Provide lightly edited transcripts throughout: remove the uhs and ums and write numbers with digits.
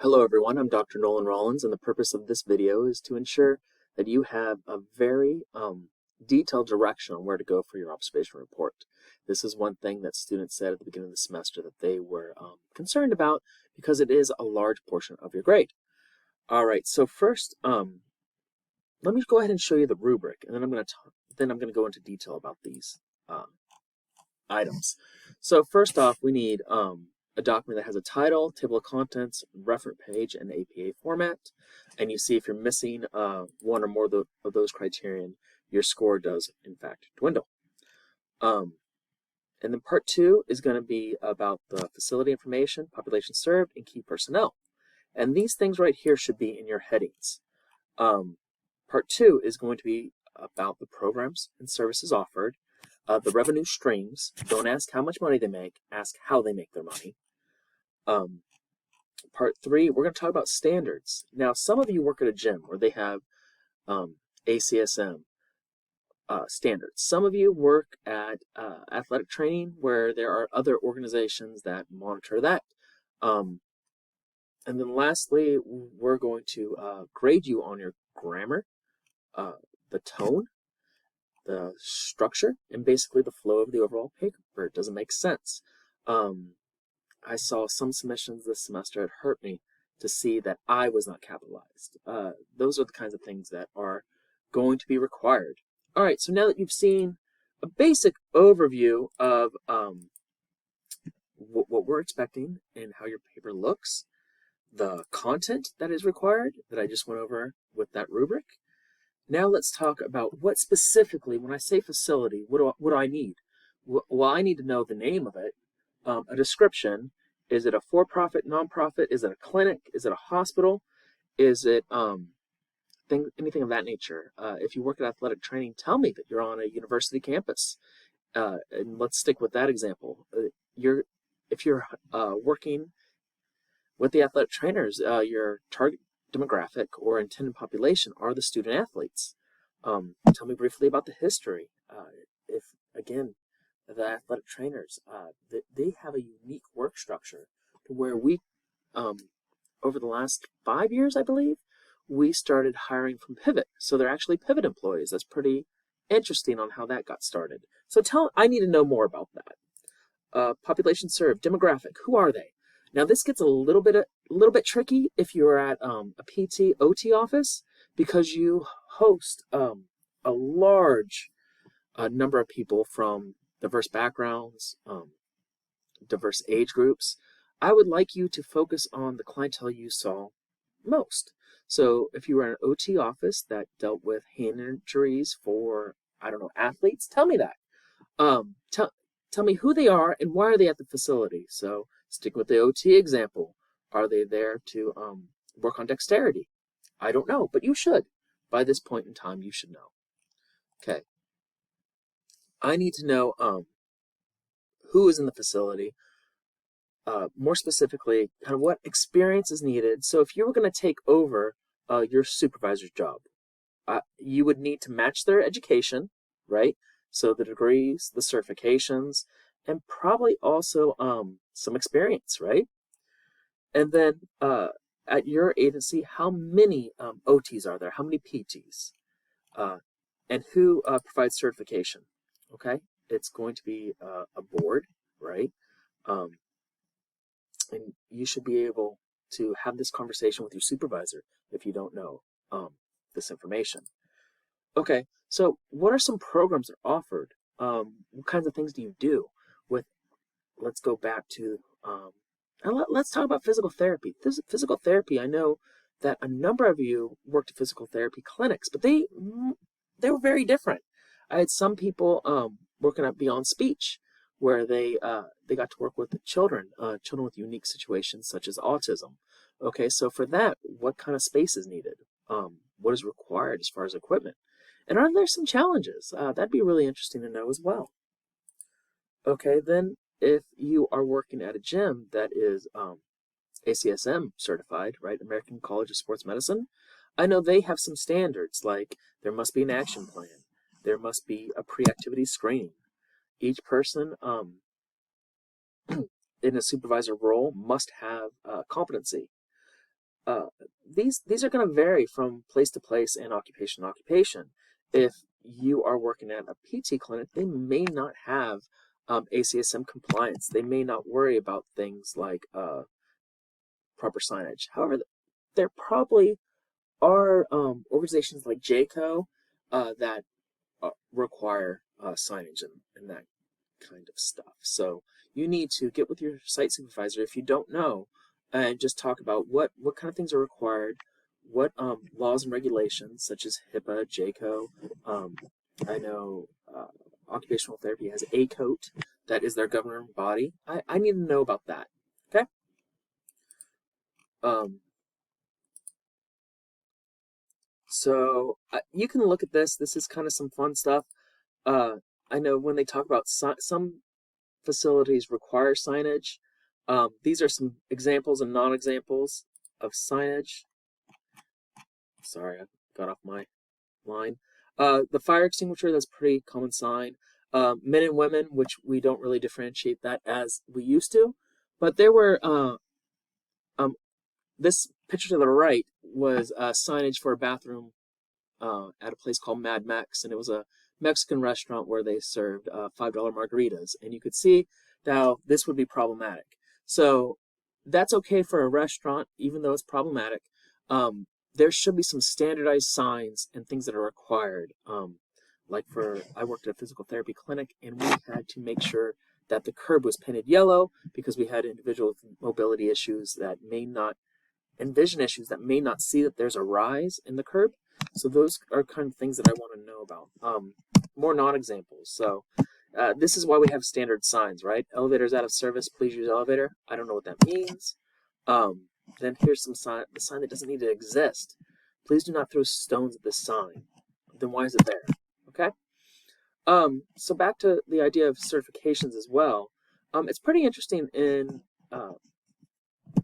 Hello everyone, I'm Dr. Nolan Rollins, and the purpose of this video is to ensure that you have a very detailed direction on where to go for your observation report. This is one thing that students said at the beginning of the semester that they were concerned about because it is a large portion of your grade. All right, so first, let me go ahead and show you the rubric, and then I'm going to go into detail about these items. So first off, we need a document that has a title, table of contents, reference page, and APA format. And you see if you're missing one or more of those criterion, your score does, in fact, dwindle. And then part two is going to be about the facility information, population served, and key personnel. And these things right here should be in your headings. Part two is going to be about the programs and services offered, the revenue streams. Don't ask how much money they make, ask how they make their money. Part three, we're going to talk about standards. Now, some of you work at a gym where they have ACSM standards. Some of you work at athletic training where there are other organizations that monitor that. And then lastly, we're going to grade you on your grammar, the tone, the structure, and basically the flow of the overall paper. It doesn't make sense. I saw some submissions this semester. It hurt me to see that I was not capitalized. Those are the kinds of things that are going to be required. All right, so now that you've seen a basic overview of what we're expecting and how your paper looks, the content that is required that I just went over with that rubric, now let's talk about what specifically, when I say facility, what do I need? Well, I need to know the name of it, a description. Is it a for-profit, non-profit? Is it a clinic? Is it a hospital? Is it anything of that nature? If you work at athletic training, tell me that you're on a university campus. And let's stick with that example. If you're working with the athletic trainers, your target demographic or intended population are the student athletes. Tell me briefly about the history. If, again, the athletic trainers, they have a unique work structure to where we, over the last 5 years, I believe, we started hiring from Pivot. So they're actually Pivot employees. That's pretty interesting on how that got started. So I need to know more about that. Population served, demographic, who are they? Now this gets a little bit tricky if you're at a PT, OT office, because you host a large number of people from diverse backgrounds, diverse age groups. I would like you to focus on the clientele you saw most. So if you were in an OT office that dealt with hand injuries for, I don't know, athletes, tell me that. Tell me who they are and why are they at the facility. So stick with the OT example. Are they there to work on dexterity? I don't know, but you should. By this point in time, you should know. Okay. I need to know who is in the facility, more specifically, kind of what experience is needed. So if you were going to take over your supervisor's job, you would need to match their education, right? So the degrees, the certifications, and probably also some experience, right? And then at your agency, how many OTs are there? How many PTs? And who provides certification? Okay, it's going to be a board, right? And you should be able to have this conversation with your supervisor if you don't know this information. Okay, so what are some programs that are offered? What kinds of things do you do? Let's go back to, let's talk about physical therapy. Physical therapy, I know that a number of you worked at physical therapy clinics, but they were very different. I had some people working at Beyond Speech, where they got to work with children with unique situations such as autism. Okay, so for that, what kind of space is needed? What is required as far as equipment? And are there some challenges? That'd be really interesting to know as well. Okay, then if you are working at a gym that is ACSM certified, right, American College of Sports Medicine, I know they have some standards, like there must be an action plan. There must be a pre-activity screening. Each person in a supervisor role must have competency. these are going to vary from place to place and occupation to occupation. If you are working at a PT clinic, they may not have ACSM compliance. They may not worry about things like proper signage. However, there probably are organizations like JCAHO that require signage and that kind of stuff. So you need to get with your site supervisor if you don't know, and just talk about what kind of things are required, what laws and regulations such as HIPAA, JCAHO. I know occupational therapy has ACOTE, that is their governing body. I need to know about that. Okay. So you can look at this. This is kind of some fun stuff. I know when they talk about some facilities require signage. These are some examples and non-examples of signage. Sorry, I got off my line. The fire extinguisher, that's a pretty common sign. Men and women, which we don't really differentiate that as we used to. But there were, this picture to the right was signage for a bathroom at a place called Mad Mex, and it was a Mexican restaurant where they served $5 margaritas, and you could see now this would be problematic. So that's okay for a restaurant, even though it's problematic. There should be some standardized signs and things that are required. Like I worked at a physical therapy clinic, and we had to make sure that the curb was painted yellow because we had individuals with mobility issues that may not, and vision issues that may not see that there's a rise in the curb. So those are kind of things that I want to know about. More non-examples. So this is why we have standard signs, right? Elevator's out of service, please use elevator. I don't know what that means. Then here's some sign, the sign that doesn't need to exist. Please do not throw stones at this sign. Then why is it there? Okay. So back to the idea of certifications as well. It's pretty interesting in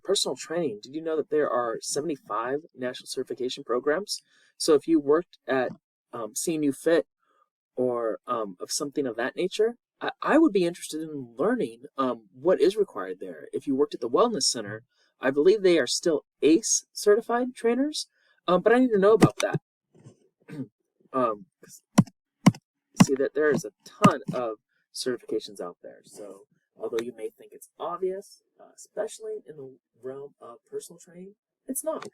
personal training. Did you know that there are 75 national certification programs? So if you worked at CNU Fit or of something of that nature, I would be interested in learning what is required there. If you worked at the Wellness Center, I believe they are still ACE certified trainers, but I need to know about that. See that there is a ton of certifications out there. So although you may think it's obvious, especially in the realm of personal training, it's not.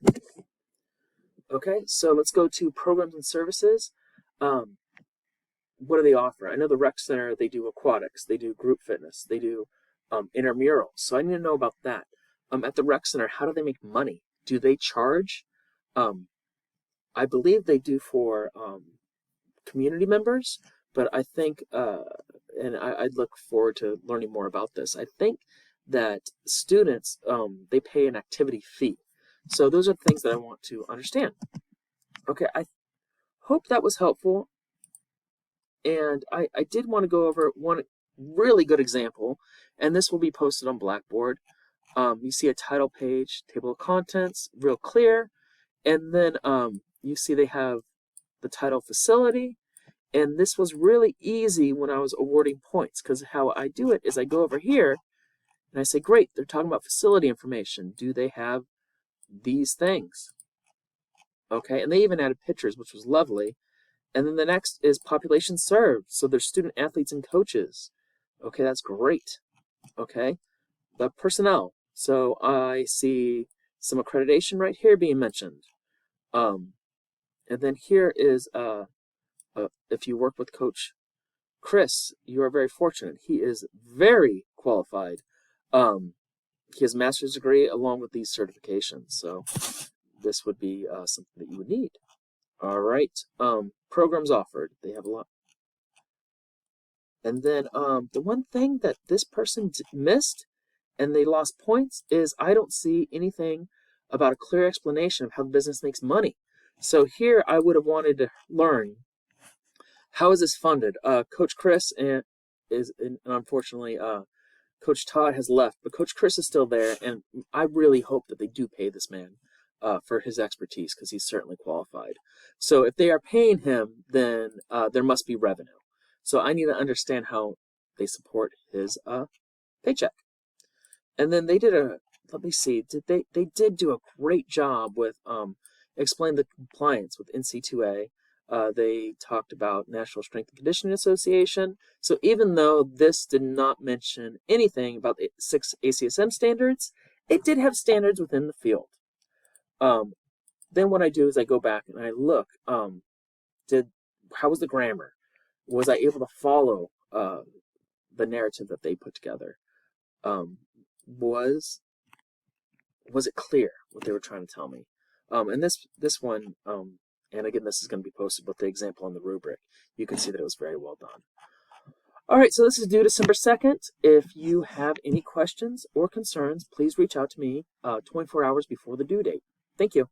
Okay, so let's go to programs and services. What do they offer? I know the rec center, they do aquatics, they do group fitness, they do intramurals. So I need to know about that. At the rec center, how do they make money? Do they charge? I believe they do for community members, but I think, and I'd look forward to learning more about this. I think that students, they pay an activity fee. So those are things that I want to understand. Okay, I hope that was helpful. And I did want to go over one really good example, and this will be posted on Blackboard. You see a title page, table of contents, real clear, and then you see they have the title facility, and this was really easy when I was awarding points, because how I do it is I go over here, and I say, great, they're talking about facility information. Do they have these things? Okay, and they even added pictures, which was lovely. And then the next is population served. So there's student athletes and coaches. Okay, that's great. Okay, the personnel. So I see some accreditation right here being mentioned. And then here is, if you work with Coach Chris, you are very fortunate. He is very qualified. He has a master's degree along with these certifications. So this would be something that you would need. All right. Programs offered. They have a lot. And then the one thing that this person missed and they lost points is I don't see anything about a clear explanation of how the business makes money. So here I would have wanted to learn, how is this funded? Coach Chris and unfortunately Coach Todd has left, but Coach Chris is still there, and I really hope that they do pay this man for his expertise, because he's certainly qualified. So if they are paying him, then there must be revenue. So I need to understand how they support his paycheck. And then they did a let me see. They did do a great job with explain the compliance with NC2A. They talked about National Strength and Conditioning Association. So even though this did not mention anything about the 6 ACSM standards, it did have standards within the field. Then what I do is I go back and I look, how was the grammar? Was I able to follow the narrative that they put together? Was it clear what they were trying to tell me? And this one, and again, this is going to be posted with the example on the rubric. You can see that it was very well done. All right, so this is due December 2nd. If you have any questions or concerns, please reach out to me 24 hours before the due date. Thank you.